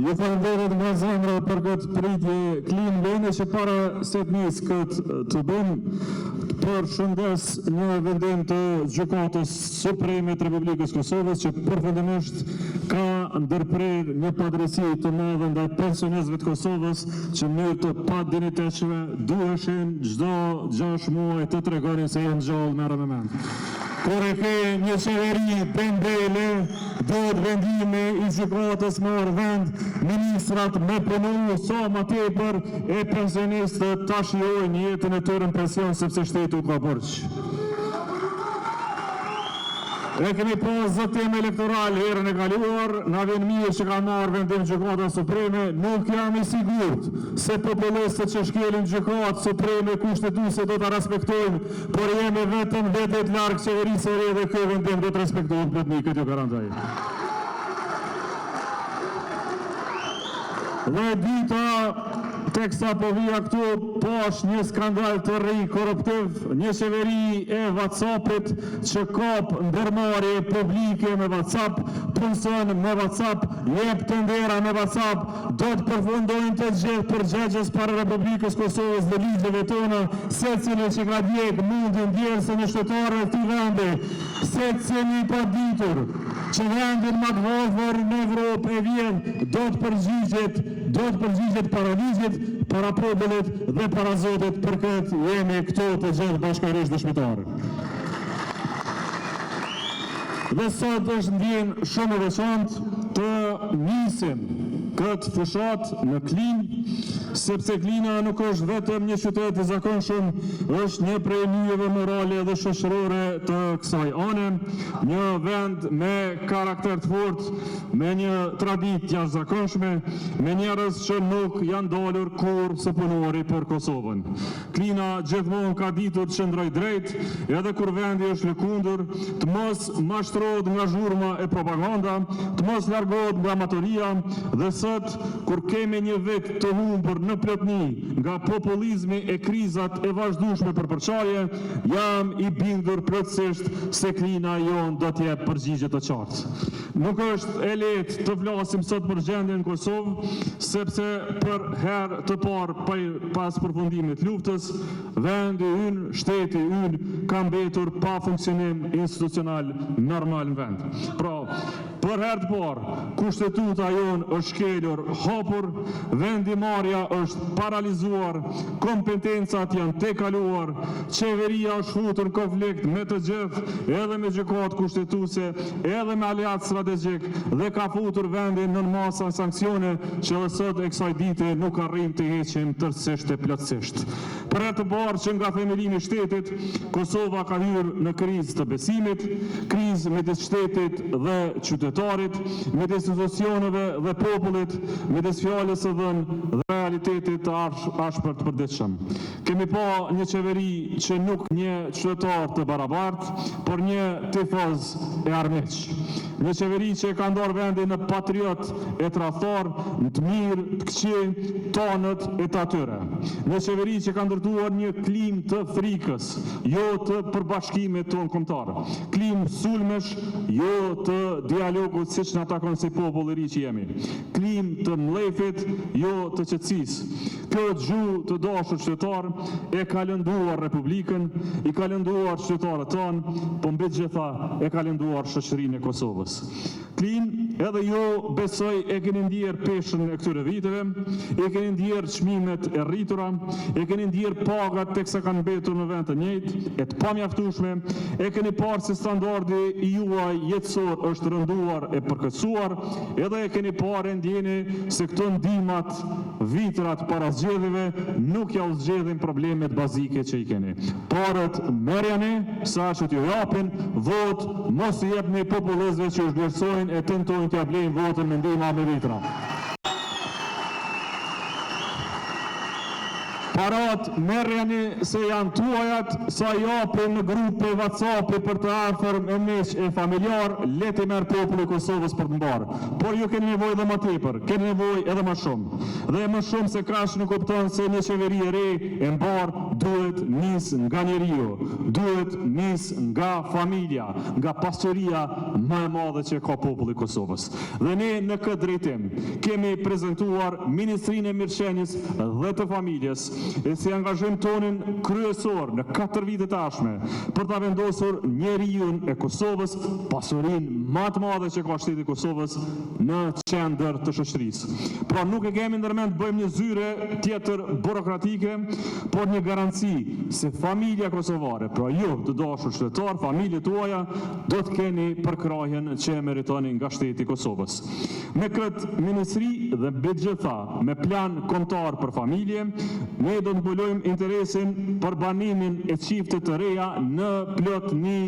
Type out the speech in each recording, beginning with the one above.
Ju falenderoj nga zemra për këtë pritje Klin Lene që para se të nis këtë të bëjmë për shëndes një vendim të Gjykatës Supreme të Republikës Kosovës që përfundimisht ka ndërprer një padrejti të madhe ndaj pensionistëve të Kosovës që në mënyrë të padinjitetshme duheshin çdo 6 muaj të tregonin se janë gjallë me armament. Kur e ke një qeveri dembele, duhet vendimi i gjykatës me marrë vend, ministrat me punu sa ma tepër e pensionistët ta shijojnë jetën e tyre në pension sepse shteti u ka borxh. E kemi pas zëtim elektoral herën e kaluar, na vjen mirë që ka marrë vendim Gjykata Supreme, nuk jam i sigurt se popullistët që shkelin Gjykatë Supreme kushtetuese do ta respektojnë, por jemi vetëm vetet larg qeverisë së re dhe ky vendim do të respektohet plotnik, këtë ju garantoj. Dhe dyta, teksa po vija këtu, po është një skandal të ri korruptiv, një qeveri e WhatsAppit që kap ndërmarrje publike me WhatsApp, punson me WhatsApp, jep tendera me WhatsApp, do të përfundojnë të gjithë përgjegjës para Republikës Kosovës dhe ligjeve tona, secili që ka djeg mundin djerse në shtetare të vendi, secili pa ditur që vendin më të vogël në Evropë e vjen, do të përgjigjet para ligjit, para probullit dhe para Zotit, për këtë jemi këtu të gjithë bashkërisht dëshmitarë. Dhe sot është ndjen shumë e veçantë të nisim këtë fushat në Klin, sepse Klina nuk është vetëm një qytet i zakonshëm, është një prej nyjeve morale dhe shoqërore të kësaj ane, një vend me karakter të fortë, me një traditë të jashtëzakonshme, me njerëz që nuk janë dalur kurrë së punori për Kosovën. Klina gjithmonë ka ditur të qëndrojë drejt, edhe kur vendi është lëkundur, të mos mashtrohet nga zhurma e propaganda, të mos largohet nga amatoria, dhe sot kur kemi një vit të humbur në plotni nga populizmi e krizat e vazhdueshme për përçarje, jam i bindur plotësisht se Klina jon do të jep përgjigje të qartë. Nuk është e lehtë të flasim sot për gjendjen në Kosovë, sepse për herë të parë pas përfundimit luftës, vendi ynë, shteti ynë ka mbetur pa funksionim institucional normal në vend. Pra, për herë të parë, kushtetuta jonë është shkelur hapur, vendimarrja është paralizuar, kompetencat janë tekaluar, qeveria është futur në konflikt me të gjithë, edhe me gjykatë kushtetuese, edhe me aleat strategjik, dhe ka futur vendin në masa sanksione që edhe sot e kësaj dite nuk arrim të heqim tërësisht e plotësisht. Për herë të parë që nga themelimi i shtetit, Kosova ka hyrë në krizë të besimit, krizë midis shtetit dhe qytetarit, midis institucioneve dhe popullit, midis fjalës së dhënë dhe realitetit të ashpër të përditshëm. Kemi pa një qeveri që nuk një qytetar të barabartë, por një tifoz e armiq. Një qeveri që ka ndarë vendin në patriot e tradhtar, në të mirë, të këqij, tonët e të atyre. Një qeveri që ka ndërtuar një klim të frikës, jo të përbashkimit tonë kombëtar. Klim sulmesh, jo të dialogut siç na takon si popull i ri që jemi. Klim të mlefit, jo të qetësisë. Kjo gjuhë të dashur qytetar e ka lënduar Republikën, i ka lënduar qytetarët tonë, po mbi gjitha e ka lënduar shoqërinë e Kosovës. Klin, edhe jo besoj e keni ndjer peshën e këtyre viteve, e keni ndjer çmimet e rritura, e keni ndjer pagat teksa kanë mbetur në vend të njëjtë, e të pamjaftueshme, e keni parë se standardi i juaj jetësor është rënduar e përkëtsuar, edhe e keni parë ndjeni se këto ndihmat vitrat para zgjedhjeve nuk ja u zgjedhin problemet bazike që i keni. Parët merjani, sa që t'ju japin, vot, mos i jepni popullistëve që u vlerësojnë e tentojnë t'ja blejnë votën me ndihma me vitra. Parat merrjeni se janë tuajat, sa jape në grupe WhatsApp për të afër me miq e familjar, leti merr populli i Kosovës për të mbarë. Por ju keni nevojë edhe më tepër, keni nevojë edhe më shumë. Dhe më shumë se krash nuk kupton se një qeveri e re e mbarë duhet nis nga njeriu, duhet nis nga familja, nga pasuria më e madhe që ka populli i Kosovës. Dhe ne në këtë drejtim kemi prezantuar Ministrinë e Mirëqenies dhe të Familjes, e si angazhim tonin kryesor në 4 vite tashme për ta vendosur njeriun e Kosovës, pasurinë më të madhe që ka shteti i Kosovës, në qendër të shoqërisë. Pra nuk e kemi ndërmend bëjmë një zyre tjetër burokratike, por një garanci se familja kosovare, pra ju të dashur qytetar, familjet tuaja, do të keni përkrahjen që e meritoni nga shteti i Kosovës. Me këtë ministri dhe mbi të gjitha me plan kombëtar për familje, ne do të mbulojmë interesin për banimin e çiftet të reja në plotni,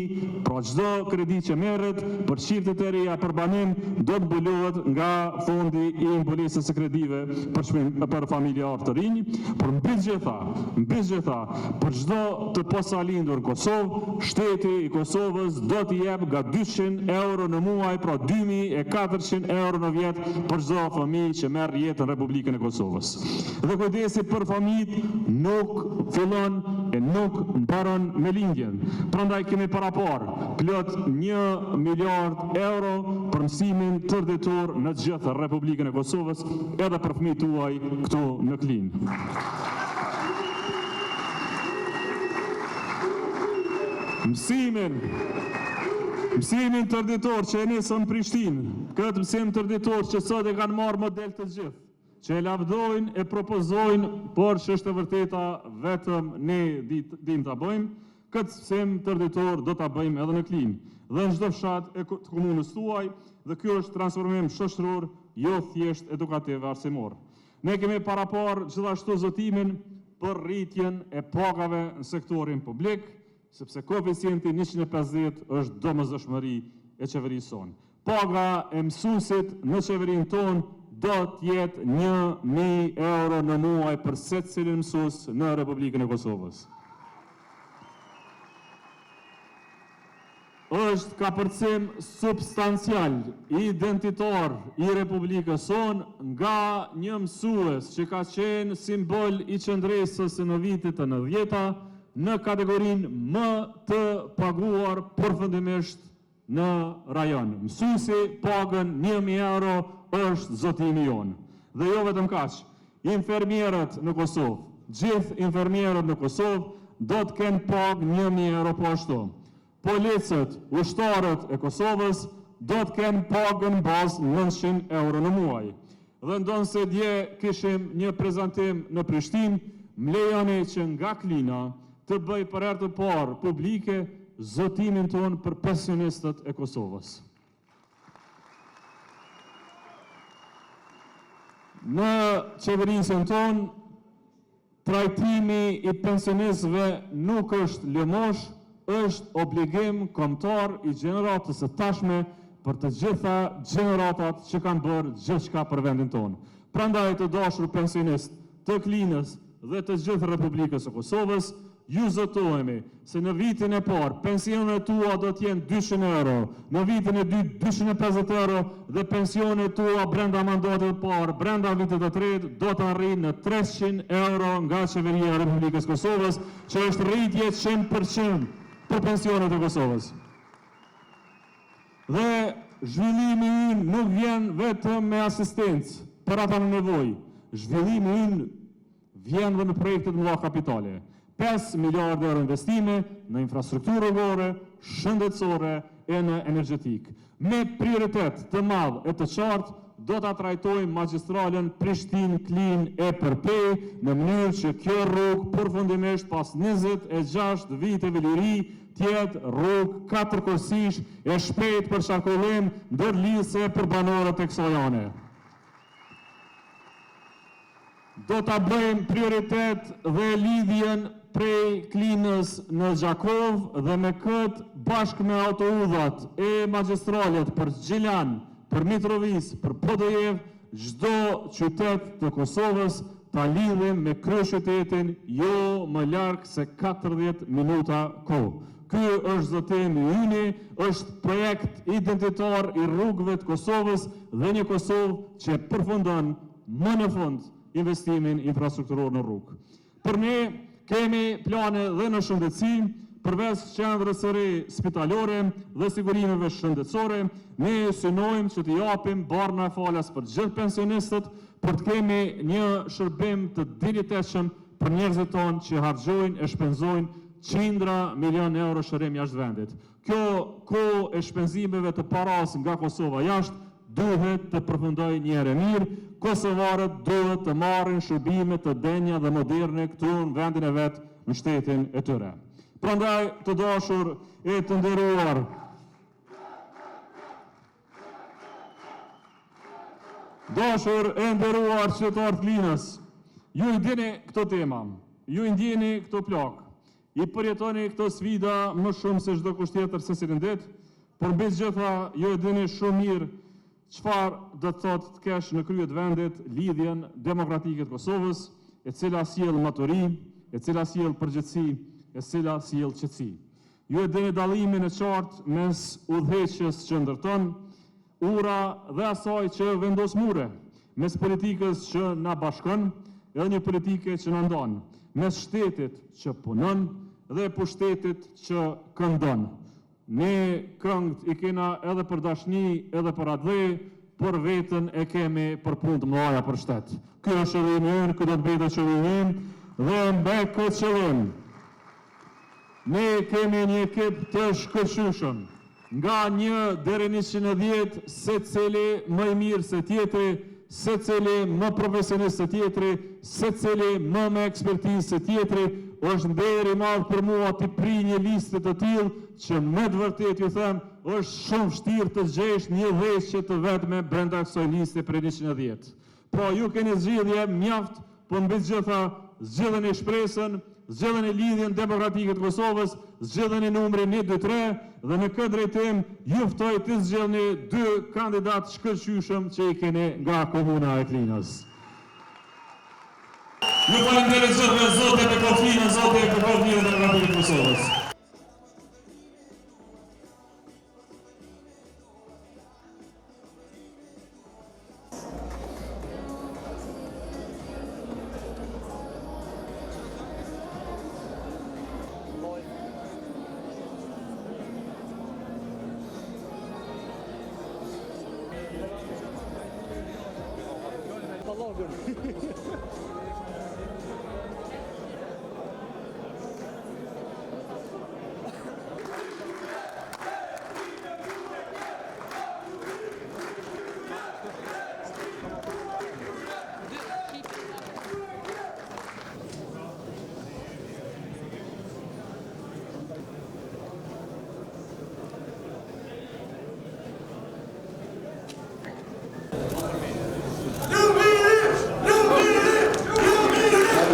pra çdo kredi që merret për çiftet e reja për banim do të mbulohet nga fondi i mbulesës së kredive për familjarë të rinj, por mbi të gjitha për çdo të posalindur në Kosovë, shteti i Kosovës do t'i jep nga 200 euro në muaj, pra 2400 euro në vjet për çdo fëmijë që merr jetë në Republikën e Kosovës. Dhe kujdesi për familjet nuk fillon e nuk mbaron me lindjen. Prandaj kemi parapar plot 1 miliard euro për mësimin tërditor në gjithë Republikën e Kosovës, edhe për fëmijët tuaj këtu në Klin. Mësimin tërditor që e nisën në Prishtinë, këtë mësim tërditor që sot e kanë marrë model të gjithë, që e lavdojnë e propozojnë, por që është e vërteta vetëm ne dim ta bëjmë, këtë mësim tërditor do ta bëjmë edhe në Klin, dhe në çdo fshat e komunës tuaj, dhe kjo është transformim shoqëror, jo thjesht edukativ arsimor. Ne kemi parapar gjithashtu zotimin për rritjen e pagave në sektorin publik, sepse koeficienti 150 është domosdoshmëri e qeverisë sonë. Paga e mësuesit në qeverinë tonë do të jetë 1000 euro në muaj për secilin mësues në Republikën e Kosovës. Është kapërcim substancial, identitar i Republikës sonë nga një mësues që ka qenë simbol i qendresës në vitet e 90-ta në kategorinë më të paguar përfundimisht në rajon. Mësuesi pagën 1000 euro është zotimi jonë. Dhe jo vetëm kaq, infermierët në Kosovë, gjithë infermierët në Kosovë do të kenë pagë 1000 euro po ashtu. Policët, ushtarët e Kosovës do të kenë pagën bazë 900 euro në muaj. Dhe ndonë se dje kishim një prezantim në Prishtinë, më lejoni që nga Klina të bëj për herë të parë publike zotimin tonë për pensionistët e Kosovës. Në qeverisën tonë, trajtimi i pensionistëve nuk është lëmosh, është obligim kombëtar i gjeneratës së tashme për të gjitha gjeneratat që kanë bërë gjithçka për vendin tonë. Prandaj të dashur pensionistë të Klinës dhe të gjithë Republikës së Kosovës, ju zotohemi se në vitin e parë pensionet tua do të jenë 200 euro, në vitin e dytë 250 euro dhe pensionet tua brenda mandatit të parë, brenda vitit të tretë do të arrijnë në 300 euro nga qeveria e Republikës Kosovës, që është rritje 100% për pensionet e Kosovës. Dhe zhvillimi ynë nuk vjen vetëm me asistencë për ata në nevojë. Zhvillimi ynë vjen dhe në projekte të mëdha kapitale. 5 miliardë euro investime në infrastrukturë rrugore, shëndetësore e në energjetik. Me prioritet të madh e të qartë, do ta trajtojmë magjistralen Prishtinë-Klin e Përpej në mënyrë që kjo rrugë përfundimisht pas 26 viteve liri tjetë rrugë 4 kursish e shpejt për qarkullim ndërlidhëse për banorët e kësaj ane. Do ta bëjmë prioritet dhe lidhjen prej Klinës në Gjakov dhe me këtë bashkë me autoudhat e magjistralet për Gjilan, për Mitrovic, për Podojev, çdo qytet të Kosovës ta lidhim me kryeqytetin jo më larg se 40 minuta kohë. Ky është zotim yni, është projekt identitar i rrugëve të Kosovës dhe një Kosovë që përfundon më në fund investimin infrastrukturor në rrugë. Për ne kemi plane dhe në shëndetësi, përveç qendrës së re spitalore dhe sigurimeve shëndetësore, ne synojmë që të japim barna e falas për gjithë pensionistët, për të kemi një shërbim të dinjitetshëm për njerëzit tonë që harxojnë e shpenzojnë qindra milion euro shërim jashtë vendit. Kjo kohë e shpenzimeve të paras nga Kosova jashtë duhet të përfundoj një herë mirë. Kosovarët duhet të marrin shërbime të denja dhe moderne këtu në vendin e vet në shtetin e tyre. Prandaj të dashur e të nderuar, qytetarë të Klinës, ju i dini këto tema, ju i ndjeni këto plak, i përjetoni këto sfida më shumë se çdo kusht tjetër se si ditë, por mbi të gjitha ju e dini shumë mirë çfarë do të thotë të kesh në krye të vendit lidhjen demokratike të Kosovës, e cila sjell maturi, e cila sjell përgjegjësi, e cila sjell qetësi. Ju e dini dallimin e qartë mes udhëheqjes që ndërton, ura dhe asaj që vendos mure, mes politikës që na bashkon edhe një politike që na ndon, mes shtetit që punon dhe pushtetit që këndon. Ne këngët i kena edhe për dashni, edhe për atë dhe, por vetën e kemi për punë të mëdha për shtet. Ky është qëllimi ynë, ky do të bëjë qëllimi dhe mbe këtë qëllim. Ne kemi një ekip të shkëlqyeshëm, nga 1 deri në 110, secili më i mirë se tjetri, secili më profesionist se tjetri, secili më me ekspertizë se tjetri. Është nder i madh për mua të pri një listë të tillë që me të vërtetë ju them, është shumë vështirë të gjesh një dhëshje të vetme brenda kësaj liste për 110. Po ju keni zgjidhje mjaft, po mbi të gjitha zgjidheni shpresën, zgjidheni lidhjen demokratike të Kosovës, zgjidheni numrin 1, 2, 3 dhe në këtë drejtim ju ftoj të zgjidhni 2 kandidatë shkëlqyeshëm që i keni nga komuna e Klinës. Ju falenderoj zotë e Kofina, zotë e Kofina dhe demokratikë të Kosovës. Allah